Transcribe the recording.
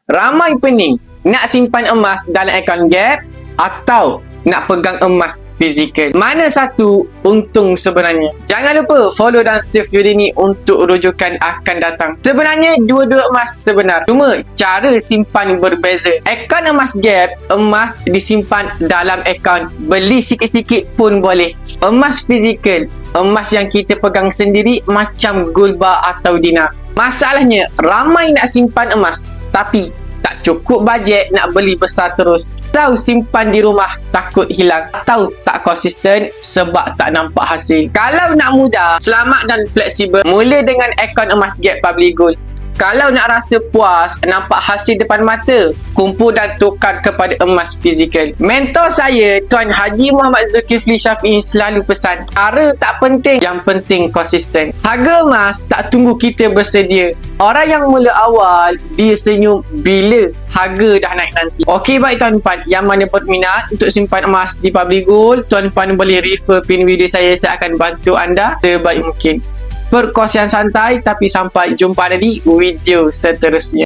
Ramai pening nak simpan emas dalam akaun Gap atau nak pegang emas fizikal. Mana satu untung sebenarnya? Jangan lupa follow dan save video ni untuk rujukan akan datang. Sebenarnya dua-dua emas sebenar, cuma cara simpan berbeza. Akaun emas Gap, emas disimpan dalam akaun, beli sikit-sikit pun boleh. Emas fizikal, emas yang kita pegang sendiri macam gold bar atau dinar. Masalahnya ramai nak simpan emas tapi tak cukup bajet nak beli besar terus. Tahu simpan di rumah takut hilang atau tak konsisten sebab tak nampak hasil. Kalau nak mudah, selamat dan fleksibel, mula dengan akaun emas Gap Public Gold. Kalau nak rasa puas, nampak hasil depan mata, kumpul dan tukar kepada emas fizikal. Mentor saya, Tuan Haji Muhammad Zulkifli Syafi'i selalu pesan, cara tak penting, yang penting konsisten. Harga emas tak tunggu kita bersedia. Orang yang mula awal, dia senyum bila harga dah naik nanti. Okey, baik tuan-puan, yang mana berminat untuk simpan emas di Public Gold, tuan-puan boleh refer pin video saya akan bantu anda sebaik mungkin. Perkos yang santai, tapi sampai jumpa di video seterusnya.